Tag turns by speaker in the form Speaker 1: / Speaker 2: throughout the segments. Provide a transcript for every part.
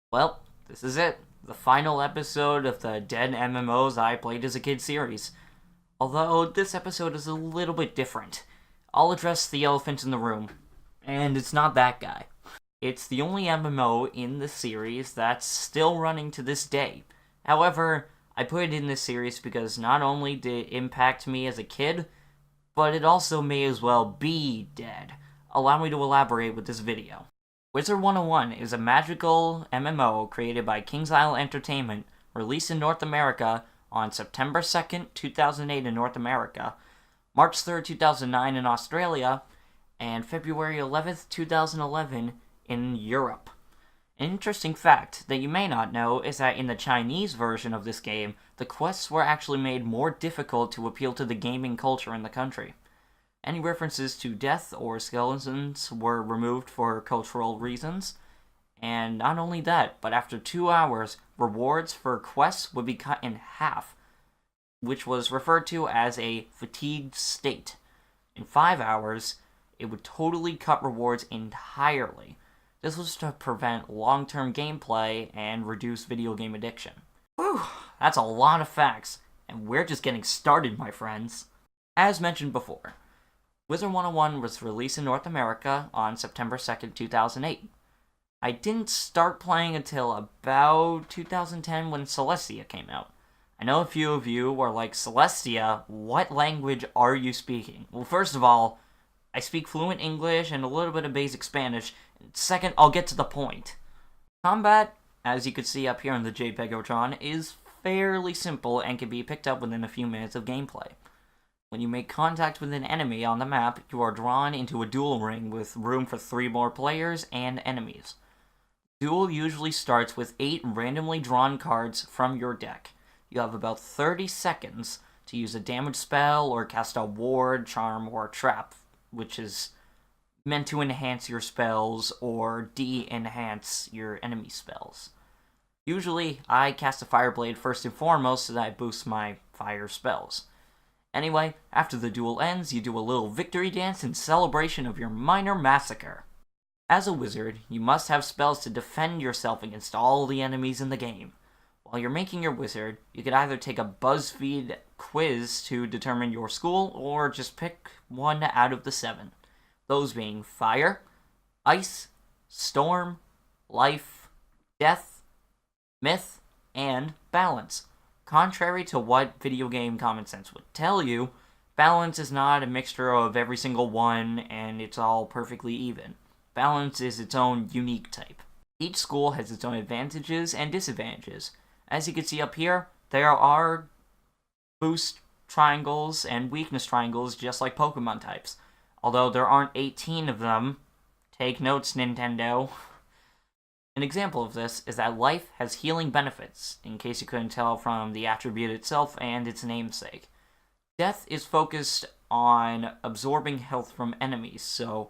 Speaker 1: Well, this is it. The final episode of the Dead MMOs I Played as a Kid series. Although this episode is a little bit different. I'll address the elephant in the room. And it's not that guy. It's the only MMO in the series that's still running to this day. However, I put it in this series because not only did it impact me as a kid, but it also may as well be dead. Allow me to elaborate with this video. Wizard101 is a magical MMO created by King's Isle Entertainment, released in North America on September 2nd, 2008 in North America, March 3rd, 2009 in Australia, and February 11th, 2011 in Europe. An interesting fact that you may not know is that in the Chinese version of this game, the quests were actually made more difficult to appeal to the gaming culture in the country. Any references to death or skeletons were removed for cultural reasons. And not only that, but after 2 hours, rewards for quests would be cut in half, which was referred to as a fatigued state. In 5 hours, it would totally cut rewards entirely. This was to prevent long-term gameplay and reduce video game addiction. Whew, that's a lot of facts, and we're just getting started, my friends. As mentioned before, Wizard101 was released in North America on September 2nd, 2008. I didn't start playing until about 2010 when Celestia came out. I know a few of you were like, Celestia, what language are you speaking? Well, first of all, I speak fluent English and a little bit of basic Spanish. Second, I'll get to the point. Combat, as you could see up here in the JPEGotron, is fairly simple and can be picked up within a few minutes of gameplay. When you make contact with an enemy on the map, you are drawn into a duel ring with room for 3 more players and enemies. The duel usually starts with 8 randomly drawn cards from your deck. You have about 30 seconds to use a damage spell or cast a ward, charm, or trap, which is meant to enhance your spells or de-enhance your enemy spells. Usually, I cast a Fire Blade first and foremost so that I boost my fire spells. Anyway, after the duel ends, you do a little victory dance in celebration of your minor massacre. As a wizard, you must have spells to defend yourself against all the enemies in the game. While you're making your wizard, you could either take a BuzzFeed quiz to determine your school, or just pick one out of the 7. Those being fire, ice, storm, life, death, myth, and balance. Contrary to what video game common sense would tell you, balance is not a mixture of every single one and it's all perfectly even. Balance is its own unique type. Each school has its own advantages and disadvantages. As you can see up here, there are boost triangles and weakness triangles just like Pokemon types. Although there aren't 18 of them. Take notes, Nintendo. An example of this is that life has healing benefits, in case you couldn't tell from the attribute itself and its namesake. Death is focused on absorbing health from enemies, so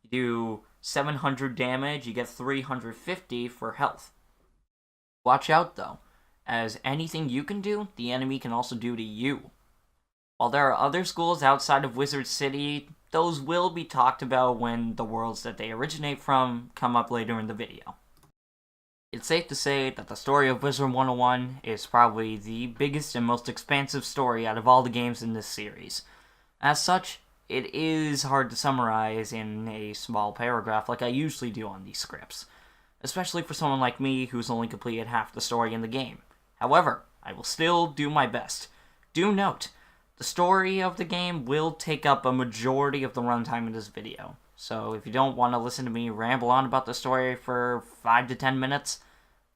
Speaker 1: you do 700 damage, you get 350 for health. Watch out though, as anything you can do, the enemy can also do to you. While there are other schools outside of Wizard City, those will be talked about when the worlds that they originate from come up later in the video. It's safe to say that the story of Wizard101 is probably the biggest and most expansive story out of all the games in this series. As such, it is hard to summarize in a small paragraph like I usually do on these scripts, especially for someone like me who's only completed half the story in the game. However, I will still do my best. Do note, the story of the game will take up a majority of the runtime in this video. So if you don't want to listen to me ramble on about the story for 5 to 10 minutes,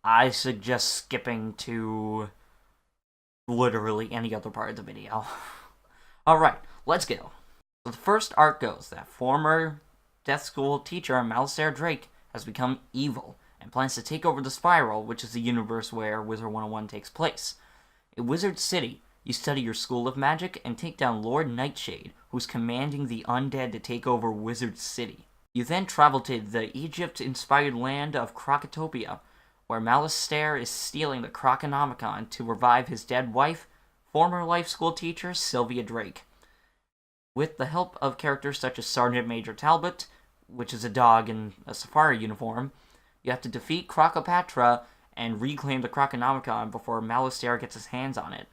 Speaker 1: I suggest skipping to literally any other part of the video. Alright, let's go. So the first arc goes that former Death School teacher Malistaire Drake has become evil and plans to take over the Spiral, which is the universe where Wizard101 takes place. In Wizard City, you study your School of Magic and take down Lord Nightshade, who's commanding the undead to take over Wizard City. You then travel to the Egypt-inspired land of Crocotopia, where Malistaire is stealing the Croconomicon to revive his dead wife, former life school teacher Sylvia Drake. With the help of characters such as Sergeant Major Talbot, which is a dog in a safari uniform, You have to defeat Crocopatra and reclaim the Croconomicon before Malastare gets his hands on it.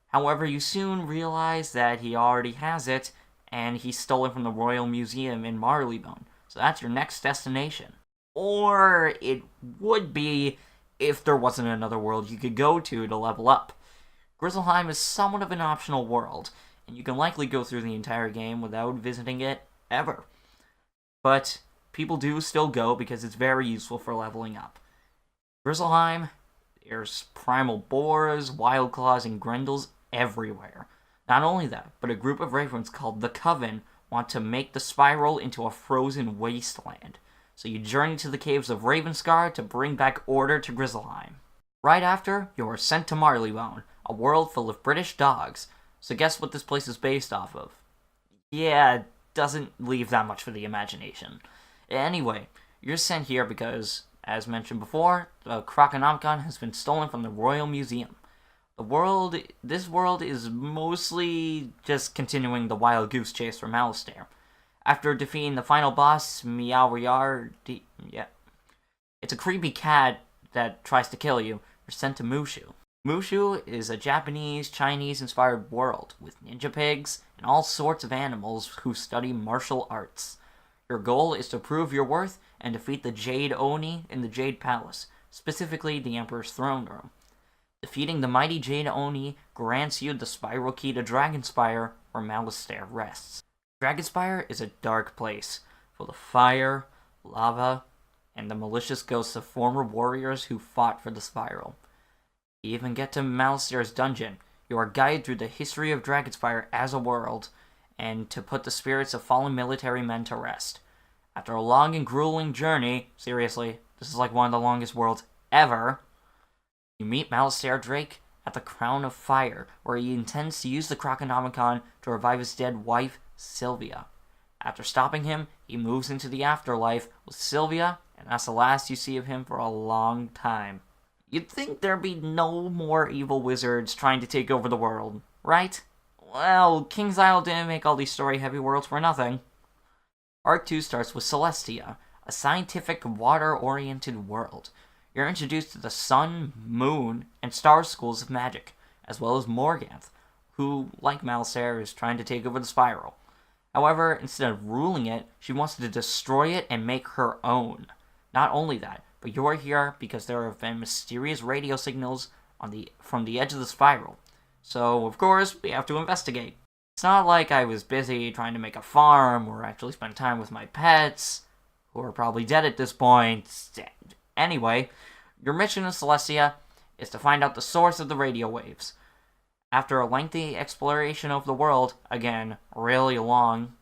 Speaker 1: However, you soon realize that he already has it, and he stole it from the Royal Museum in Marleybone. So that's your next destination. Or it would be if there wasn't another world you could go to level up. Grizzleheim is somewhat of an optional world, and you can likely go through the entire game without visiting it ever. But people do still go because it's very useful for leveling up. Grizzleheim, there's primal boars, wild claws, and grendels everywhere. Not only that, but a group of ravens called the Coven want to make the spiral into a frozen wasteland. So you journey to the caves of Ravenscar to bring back order to Grizzleheim. Right after, you are sent to Marleybone, a world full of British dogs. So guess what this place is based off of? Yeah, it doesn't leave that much for the imagination. Anyway, you're sent here because, as mentioned before, the Croconomicon has been stolen from the Royal Museum. This world is mostly just continuing the wild goose chase from Malastare. After defeating the final boss, Meowriar, it's a creepy cat that tries to kill you. You're sent to Mushu. Mushu is a Japanese, Chinese-inspired world with ninja pigs and all sorts of animals who study martial arts. Your goal is to prove your worth and defeat the Jade Oni in the Jade Palace, specifically the Emperor's throne room. Defeating the mighty Jade Oni grants you the spiral key to Dragonspire, where Malastare rests. Dragonspire is a dark place, full of fire, lava, and the malicious ghosts of former warriors who fought for the spiral. You even get to Malastare's dungeon. You are guided through the history of Dragonspire as a world, and to put the spirits of fallen military men to rest. After a long and grueling journey, seriously, this is like one of the longest worlds ever, you meet Malastare Drake at the Crown of Fire, where he intends to use the Croconomicon to revive his dead wife, Sylvia. After stopping him, he moves into the afterlife with Sylvia, and that's the last you see of him for a long time. You'd think there'd be no more evil wizards trying to take over the world, right? Well, King's Isle didn't make all these story-heavy worlds for nothing. Arc 2 starts with Celestia, a scientific, water-oriented world. You're introduced to the Sun, Moon, and Star schools of magic, as well as Morganth, who, like Malastare, is trying to take over the spiral. However, instead of ruling it, she wants to destroy it and make her own. Not only that, but you're here because there have been mysterious radio signals from the edge of the spiral. So, of course, we have to investigate. It's not like I was busy trying to make a farm or actually spend time with my pets, who are probably dead at this point. Anyway, your mission in Celestia is to find out the source of the radio waves. After a lengthy exploration of the world, again, really long,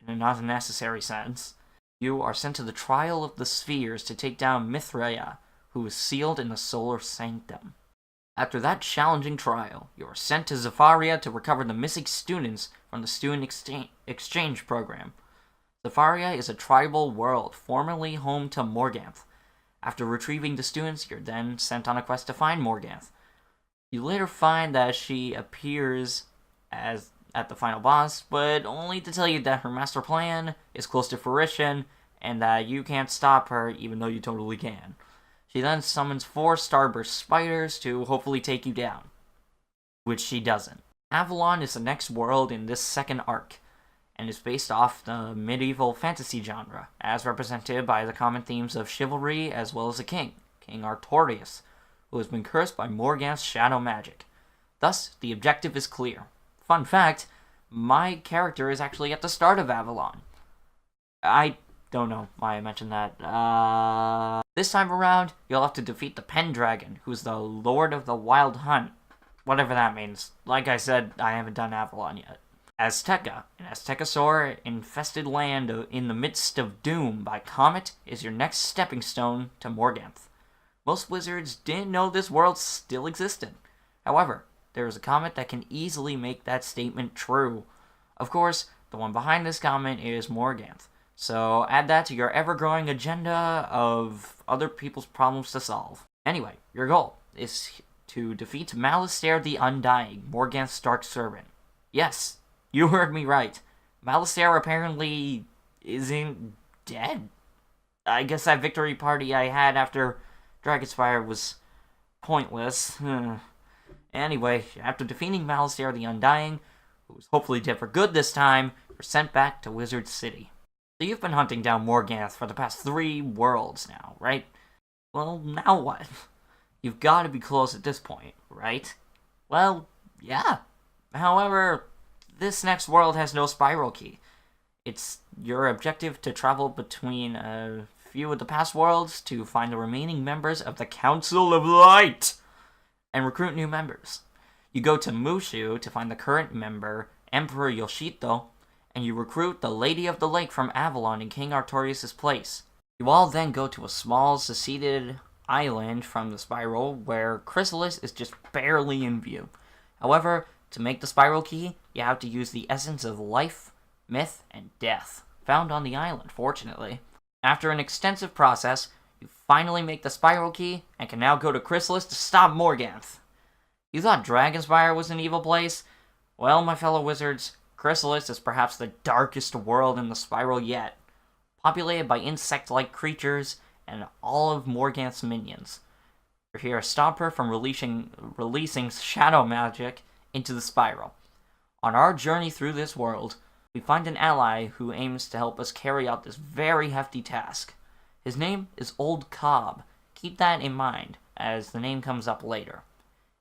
Speaker 1: in an unnecessary sense, you are sent to the Trial of the Spheres to take down Mithraea, who is sealed in the Solar Sanctum. After that challenging trial, you are sent to Zafaria to recover the missing students from the student exchange program. Zafaria is a tribal world formerly home to Morganth. After retrieving the students, you're then sent on a quest to find Morganth. You later find that she appears at the final boss, but only to tell you that her master plan is close to fruition, and that you can't stop her even though you totally can. She then summons 4 starburst spiders to hopefully take you down, which she doesn't. Avalon is the next world in this second arc, and is based off the medieval fantasy genre, as represented by the common themes of chivalry as well as a king, King Artorius, who has been cursed by Morganth's shadow magic. Thus, the objective is clear. Fun fact, my character is actually at the start of Avalon. I don't know why I mentioned that. This time around, you'll have to defeat the Pendragon, who's the Lord of the Wild Hunt. Whatever that means. Like I said, I haven't done Avalon yet. Azteca, an Aztecosaur-infested land in the midst of doom by comet, is your next stepping stone to Morganth. Most wizards didn't know this world still existed. However, there is a comet that can easily make that statement true. Of course, the one behind this comet is Morganth, so add that to your ever-growing agenda of other people's problems to solve. Anyway, your goal is to defeat Malastare the Undying, Morganth's Dark Servant. Yes, you heard me right. Malastare apparently isn't dead. I guess that victory party I had after Dragonspire was pointless. Anyway, after defeating Malistaire the Undying, who's hopefully dead for good this time, you're sent back to Wizard City. So you've been hunting down Morganth for the past 3 worlds now, right? Well, now what? You've got to be close at this point, right? Well, yeah. However, this next world has no spiral key. It's your objective to travel between a few of the past worlds to find the remaining members of the Council of Light and recruit new members. You go to Mushu to find the current member, Emperor Yoshito, and you recruit the Lady of the Lake from Avalon in King Artorias' place. You all then go to a small, seceded island from the spiral where Chrysalis is just barely in view. However, to make the spiral key, you have to use the essence of life, myth, and death, found on the island, fortunately. After an extensive process, you finally make the spiral key and can now go to Chrysalis to stop Morganth. You thought Dragonspire was an evil place? Well, my fellow wizards, Chrysalis is perhaps the darkest world in the spiral yet, populated by insect-like creatures and all of Morganth's minions. You're here to stop her from releasing shadow magic into the spiral. On our journey through this world, we find an ally who aims to help us carry out this very hefty task. His name is Old Cobb. Keep that in mind, as the name comes up later.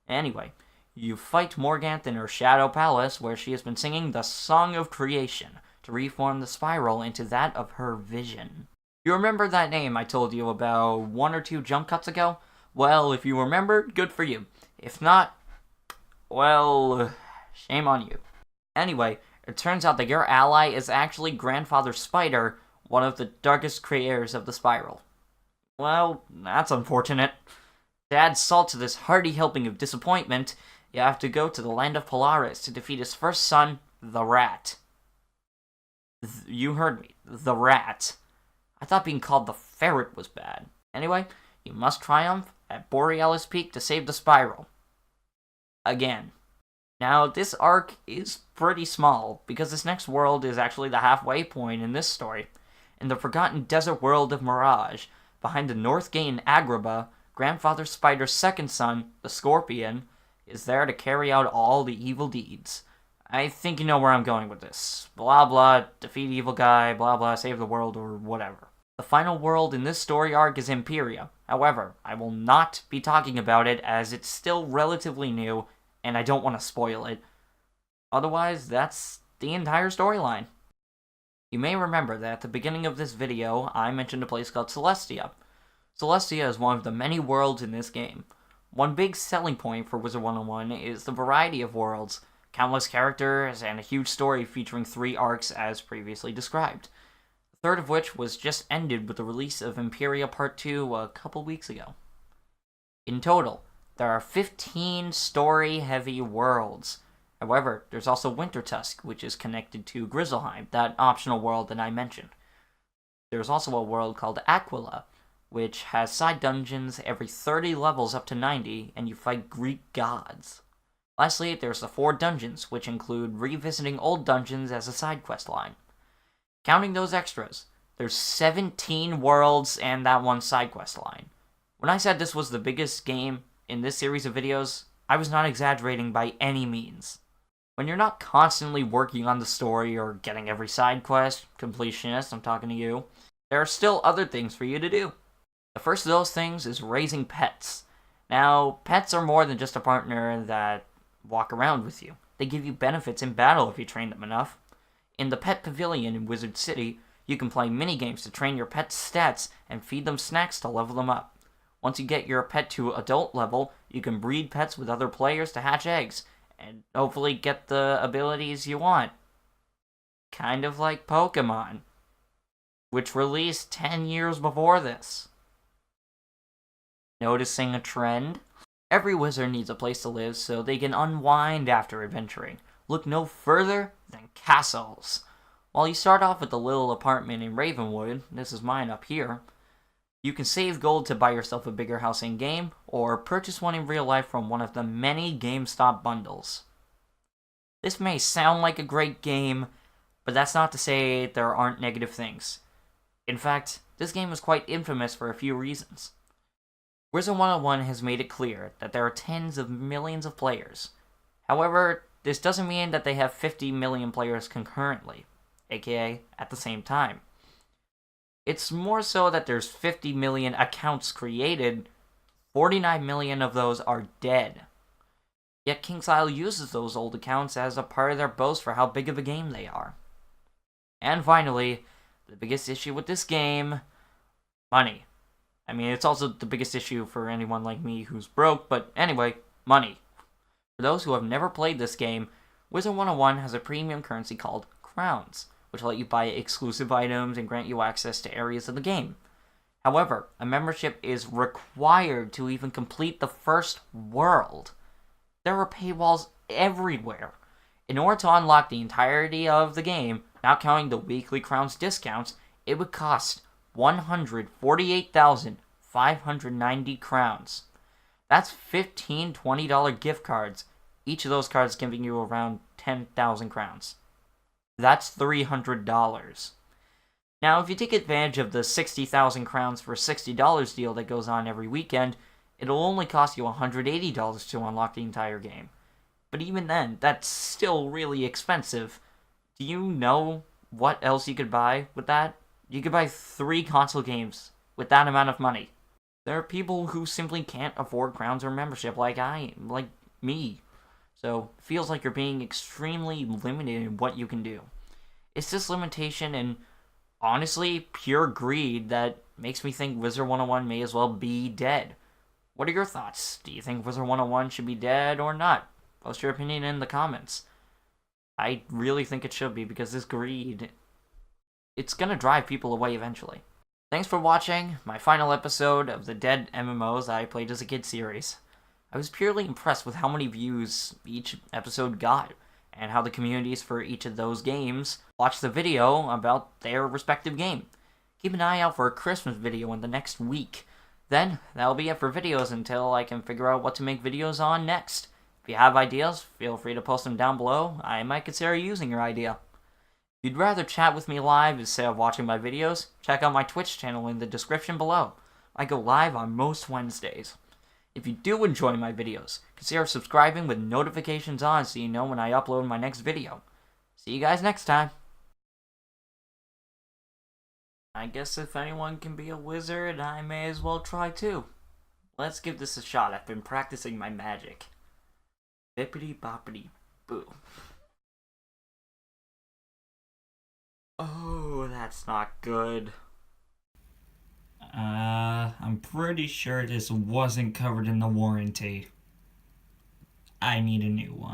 Speaker 1: Anyway, you fight Morganth in her Shadow Palace, where she has been singing the Song of Creation to reform the spiral into that of her vision. You remember that name I told you about 1 or 2 jump cuts ago? Well, if you remember, good for you. If not, well, shame on you. Anyway, it turns out that your ally is actually Grandfather Spider, one of the darkest creators of the spiral. Well, that's unfortunate. To add salt to this hearty helping of disappointment, you have to go to the land of Polaris to defeat his first son, the Rat. You heard me, the Rat. I thought being called the Ferret was bad. Anyway, you must triumph at Borealis Peak to save the spiral. Again. Now, this arc is pretty small, because this next world is actually the halfway point in this story. In the forgotten desert world of Mirage, behind the North Gate in Agrabah, Grandfather Spider's second son, the Scorpion, is there to carry out all the evil deeds. I think you know where I'm going with this. Blah blah, defeat evil guy, blah blah, save the world, or whatever. The final world in this story arc is Imperia. However, I will not be talking about it as it's still relatively new, and I don't want to spoil it. Otherwise, that's the entire storyline. You may remember that at the beginning of this video, I mentioned a place called Celestia. Celestia is one of the many worlds in this game. One big selling point for Wizard101 is the variety of worlds, countless characters, and a huge story featuring 3 arcs as previously described. The third of which was just ended with the release of Imperia Part 2 a couple weeks ago. In total, there are 15 story-heavy worlds. However, there's also Wintertusk, which is connected to Grizzleheim, that optional world that I mentioned. There's also a world called Aquila, which has side dungeons every 30 levels up to 90, and you fight Greek gods. Lastly, there's the 4 dungeons, which include revisiting old dungeons as a side quest line. Counting those extras, there's 17 worlds and that 1 side quest line. When I said this was the biggest game in this series of videos, I was not exaggerating by any means. When you're not constantly working on the story or getting every side quest, completionist, I'm talking to you, there are still other things for you to do. The first of those things is raising pets. Now, pets are more than just a partner that walk around with you. They give you benefits in battle if you train them enough. In the Pet Pavilion in Wizard City, you can play minigames to train your pet's stats and feed them snacks to level them up. Once you get your pet to adult level, you can breed pets with other players to hatch eggs, and hopefully get the abilities you want. Kind of like Pokemon, which released 10 years before this. Noticing a trend? Every wizard needs a place to live so they can unwind after adventuring. Look no further than castles. While you start off with a little apartment in Ravenwood, this is mine up here, you can save gold to buy yourself a bigger house in-game, or purchase one in real life from one of the many GameStop bundles. This may sound like a great game, but that's not to say there aren't negative things. In fact, this game is quite infamous for a few reasons. Wizard101 has made it clear that there are tens of millions of players. However, this doesn't mean that they have 50 million players concurrently, aka at the same time. It's more so that there's 50 million accounts created, 49 million of those are dead. Yet KingsIsle uses those old accounts as a part of their boast for how big of a game they are. And finally, the biggest issue with this game, money. I mean, it's also the biggest issue for anyone like me who's broke, but anyway, money. For those who have never played this game, Wizard101 has a premium currency called crowns, which let you buy exclusive items and grant you access to areas of the game. However, a membership is required to even complete the first world. There are paywalls everywhere. In order to unlock the entirety of the game, not counting the weekly crowns discounts, it would cost 148,590 crowns. That's 15 $20 gift cards, each of those cards giving you around 10,000 crowns. That's $300. Now, if you take advantage of the 60,000 crowns for $60 deal that goes on every weekend, it'll only cost you $180 to unlock the entire game. But even then, that's still really expensive. Do you know what else you could buy with that? You could buy 3 console games with that amount of money. There are people who simply can't afford crowns or membership like me. So, it feels like you're being extremely limited in what you can do. It's this limitation and, honestly, pure greed that makes me think Wizard101 may as well be dead. What are your thoughts? Do you think Wizard101 should be dead or not? Post your opinion in the comments. I really think it should be, because this greed, it's gonna drive people away eventually. Thanks for watching my final episode of the Dead MMOs I Played as a Kid series. I was purely impressed with how many views each episode got, and how the communities for each of those games watched the video about their respective game. Keep an eye out for a Christmas video in the next week. Then, that'll be it for videos until I can figure out what to make videos on next. If you have ideas, feel free to post them down below. I might consider using your idea. If you'd rather chat with me live instead of watching my videos, check out my Twitch channel in the description below. I go live on most Wednesdays. If you do enjoy my videos, consider subscribing with notifications on so you know when I upload my next video. See you guys next time. I guess if anyone can be a wizard, I may as well try too. Let's give this a shot. I've been practicing my magic. Bippity boppity boo. Oh, that's not good. I'm pretty sure this wasn't covered in the warranty. I need a new one.